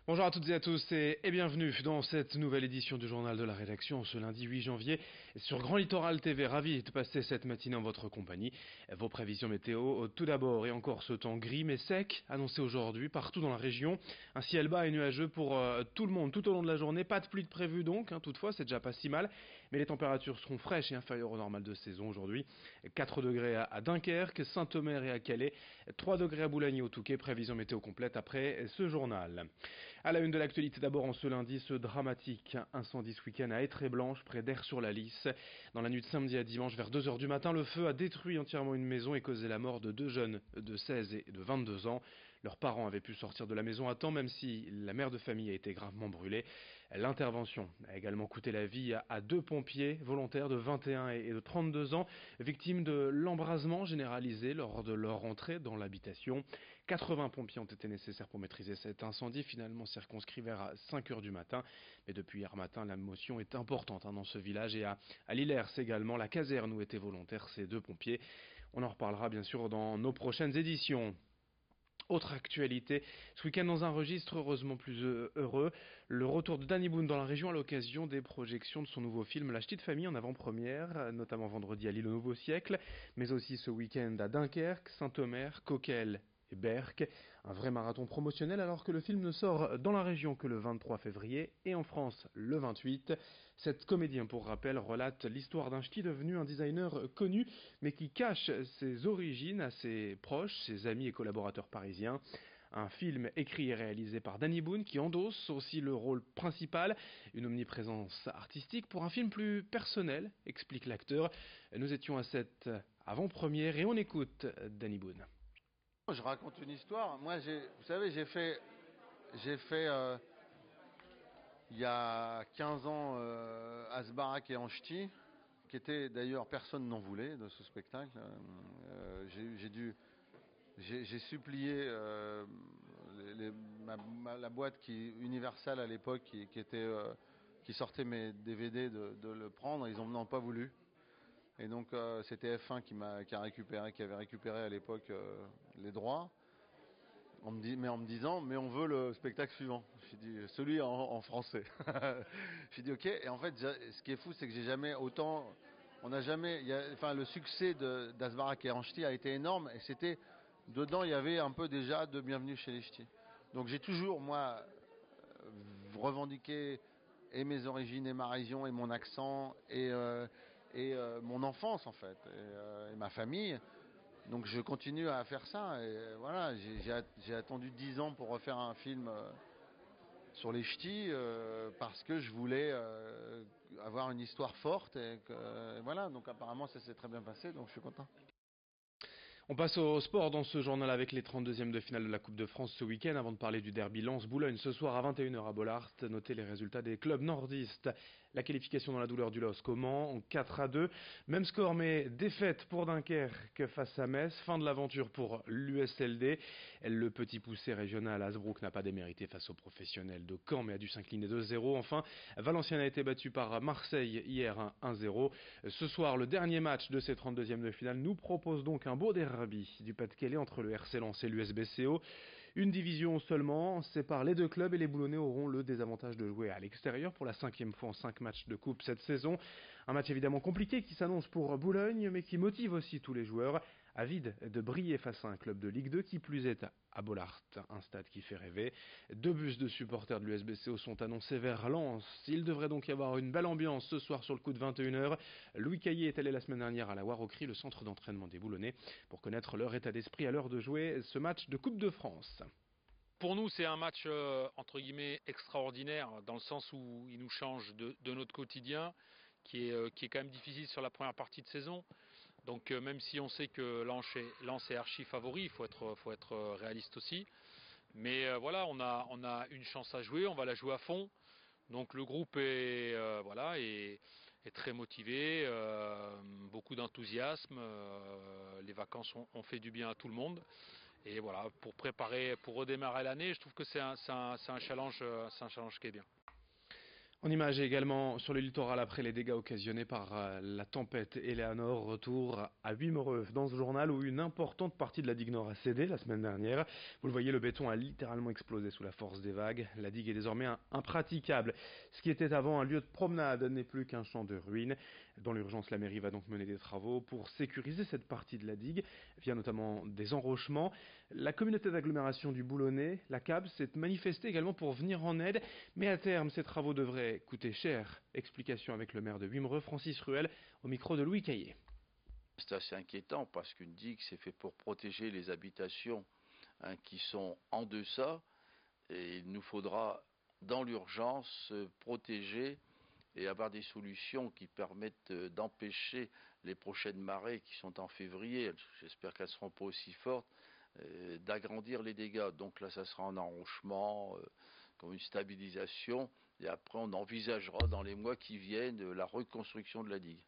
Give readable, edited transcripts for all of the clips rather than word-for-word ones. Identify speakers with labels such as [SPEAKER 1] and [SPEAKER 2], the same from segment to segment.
[SPEAKER 1] Bonjour à toutes et à tous et bienvenue dans cette nouvelle édition du journal de la rédaction ce lundi 8 janvier sur Grand Littoral TV. Ravi de passer cette matinée en votre compagnie. Vos prévisions météo tout d'abord et encore ce temps gris mais sec annoncé aujourd'hui partout dans la région. Un ciel bas et nuageux pour tout le monde tout au long de la journée. Pas de pluie de prévu donc, toutefois c'est déjà pas si mal. Mais les températures seront fraîches et inférieures au normal de saison aujourd'hui. 4 degrés à Dunkerque, Saint-Omer et à Calais. 3 degrés à Boulogne et au Touquet. Prévision météo complète après ce journal. À la une de l'actualité d'abord en ce lundi, ce dramatique incendie ce week-end à Étré-Blanche près d'Aire-sur-la-Lys. Dans la nuit de samedi à dimanche vers 2 heures du matin, le feu a détruit entièrement une maison et causé la mort de deux jeunes de 16 et de 22 ans. Leurs parents avaient pu sortir de la maison à temps même si la mère de famille a été gravement brûlée. L'intervention a également coûté la vie à deux pompiers volontaires de 21 et de 32 ans, victimes de l'embrasement généralisé lors de leur entrée dans l'habitation. 80 pompiers ont été nécessaires pour maîtriser cet incendie, finalement circonscrit vers 5 heures du matin. Mais depuis hier matin, la motion est importante dans ce village et à Lillers également, la caserne où étaient volontaires ces deux pompiers. On en reparlera bien sûr dans nos prochaines éditions. Autre actualité, ce week-end dans un registre heureusement plus heureux, le retour de Danny Boone dans la région à l'occasion des projections de son nouveau film La Ch'tite Famille en avant-première, notamment vendredi à Lille au Nouveau Siècle, mais aussi ce week-end à Dunkerque, Saint-Omer, Coquelles et Berck. Un vrai marathon promotionnel alors que le film ne sort dans la région que le 23 février et en France le 28. Cette comédien, pour rappel, relate l'histoire d'un ch'ti devenu un designer connu mais qui cache ses origines à ses proches, ses amis et collaborateurs parisiens. Un film écrit et réalisé par Danny Boone qui endosse aussi le rôle principal, une omniprésence artistique pour un film plus personnel, explique l'acteur. Nous étions à cette avant-première et on écoute Danny Boone.
[SPEAKER 2] Je raconte une histoire. Moi, vous savez, j'ai fait il y a 15 ans Asbarak et Anch'ti, qui était d'ailleurs personne n'en voulait de ce spectacle. J'ai supplié la boîte Universal à l'époque qui sortait mes DVD de le prendre. Ils n'en ont pas voulu. Et donc c'était F1 qui avait récupéré à l'époque les droits. En me disant, mais on veut le spectacle suivant. J'ai dit, celui en français. J'ai dit, ok. Et en fait, ce qui est fou, c'est que j'ai jamais autant. On n'a jamais. Le succès d'Asbarak et Anch'ti a été énorme. Et c'était. Dedans, il y avait un peu déjà de Bienvenue chez les Ch'tis. Donc j'ai toujours, moi, revendiqué et mes origines, et ma région, et mon accent, et mon enfance, en fait, et ma famille. Donc je continue à faire ça et voilà, j'ai attendu 10 ans pour refaire un film sur les ch'tis parce que je voulais avoir une histoire forte et voilà, donc apparemment ça s'est très bien passé, donc je suis content.
[SPEAKER 1] On passe au sport dans ce journal avec les 32e de finale de la Coupe de France ce week-end avant de parler du derby Lens-Boulogne ce soir à 21 heures à Bollaert. Notez les résultats des clubs nordistes. La qualification dans la douleur du LOSC au Mans en 4-2. Même score mais défaite pour Dunkerque face à Metz. Fin de l'aventure pour l'USLD. Le petit poussé régional Hasbrook n'a pas démérité face aux professionnels de Caen mais a dû s'incliner 2-0. Enfin, Valenciennes a été battu par Marseille hier 1-0. Ce soir, le dernier match de ces 32e de finale nous propose donc un beau derby du Pas-de-Calais entre le RC Lens et l'USBCO. Une division seulement sépare les deux clubs et les Boulonnais auront le désavantage de jouer à l'extérieur pour la 5e fois en 5 matchs de coupe cette saison. Un match évidemment compliqué qui s'annonce pour Boulogne mais qui motive aussi tous les joueurs avides de briller face à un club de Ligue 2 qui plus est à Bollaert, un stade qui fait rêver. 2 bus de supporters de l'USBCO sont annoncés vers Lens. Il devrait donc y avoir une belle ambiance ce soir sur le coup de 21h. Louis Caillé est allé la semaine dernière à la Warocry, le centre d'entraînement des Boulonnais, pour connaître leur état d'esprit à l'heure de jouer ce match de Coupe de France.
[SPEAKER 3] Pour nous, c'est un match entre guillemets extraordinaire dans le sens où il nous change de notre quotidien qui est quand même difficile sur la première partie de saison. Donc même si on sait que Lens est archi favori, il faut être réaliste aussi. Mais voilà, on a une chance à jouer, on va la jouer à fond. Donc le groupe est très motivé, beaucoup d'enthousiasme. Les vacances ont fait du bien à tout le monde. Et voilà, pour redémarrer l'année, je trouve que c'est un challenge qui est bien.
[SPEAKER 1] En image également sur le littoral après les dégâts occasionnés par la tempête Eleanor, retour à Wimereux dans ce journal où une importante partie de la digue nord a cédé la semaine dernière. Vous le voyez, le béton a littéralement explosé sous la force des vagues. La digue est désormais impraticable. Ce qui était avant un lieu de promenade n'est plus qu'un champ de ruines. Dans l'urgence, la mairie va donc mener des travaux pour sécuriser cette partie de la digue via notamment des enrochements. La communauté d'agglomération du Boulonnais, la CAB, s'est manifestée également pour venir en aide, mais à terme, ces travaux devraient coûter cher. Explication avec le maire de Wimereux, Francis Ruel, au micro de Louis Caillé.
[SPEAKER 4] C'est assez inquiétant parce qu'une digue, c'est fait pour protéger les habitations qui sont en deçà, et il nous faudra, dans l'urgence, protéger et avoir des solutions qui permettent d'empêcher les prochaines marées qui sont en février, j'espère qu'elles ne seront pas aussi fortes, d'agrandir les dégâts. Donc là, ça sera un enrochement, comme une stabilisation, et après on envisagera dans les mois qui viennent la reconstruction de la digue.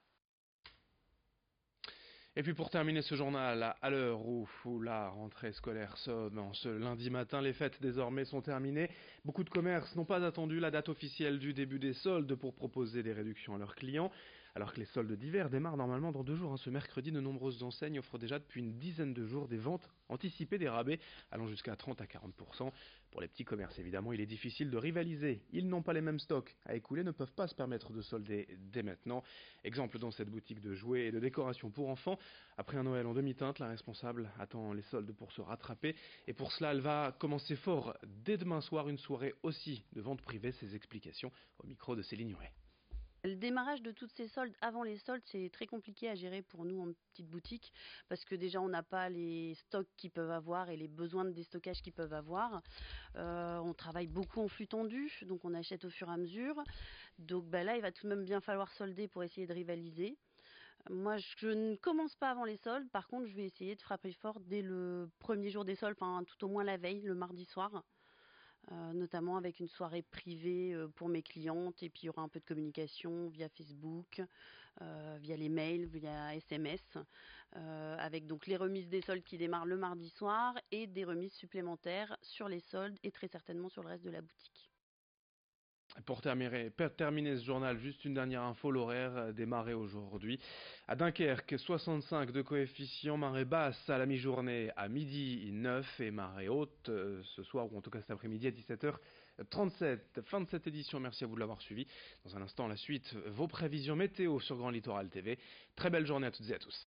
[SPEAKER 1] Et puis pour terminer ce journal, à l'heure où la rentrée scolaire sonne, ce lundi matin, les fêtes désormais sont terminées. Beaucoup de commerces n'ont pas attendu la date officielle du début des soldes pour proposer des réductions à leurs clients. Alors que les soldes d'hiver démarrent normalement dans 2 jours. Ce mercredi, de nombreuses enseignes offrent déjà depuis une dizaine de jours des ventes anticipées, des rabais allant jusqu'à 30 à 40%. Pour les petits commerces, évidemment, il est difficile de rivaliser. Ils n'ont pas les mêmes stocks à écouler, ne peuvent pas se permettre de solder dès maintenant. Exemple dans cette boutique de jouets et de décoration pour enfants. Après un Noël en demi-teinte, la responsable attend les soldes pour se rattraper. Et pour cela, elle va commencer fort dès demain soir, une soirée aussi de vente privée. Ses explications au micro de Céline Huret.
[SPEAKER 5] Le démarrage de toutes ces soldes avant les soldes, c'est très compliqué à gérer pour nous en petite boutique parce que déjà on n'a pas les stocks qu'ils peuvent avoir et les besoins de déstockage qu'ils peuvent avoir. On travaille beaucoup en flux tendu, donc on achète au fur et à mesure. Donc là, il va tout de même bien falloir solder pour essayer de rivaliser. Moi, je ne commence pas avant les soldes. Par contre, je vais essayer de frapper fort dès le premier jour des soldes, enfin tout au moins la veille, le mardi soir. Notamment avec une soirée privée pour mes clientes, et puis il y aura un peu de communication via Facebook, via les mails, via SMS, avec donc les remises des soldes qui démarrent le mardi soir et des remises supplémentaires sur les soldes et très certainement sur le reste de la boutique.
[SPEAKER 1] Pour terminer ce journal, juste une dernière info, l'horaire des marées aujourd'hui. À Dunkerque, 65 de coefficient, marée basse à la mi-journée à midi 9 et marée haute ce soir ou en tout cas cet après-midi à 17h37. Fin de cette édition, merci à vous de l'avoir suivi. Dans un instant, la suite, vos prévisions météo sur Grand Littoral TV. Très belle journée à toutes et à tous.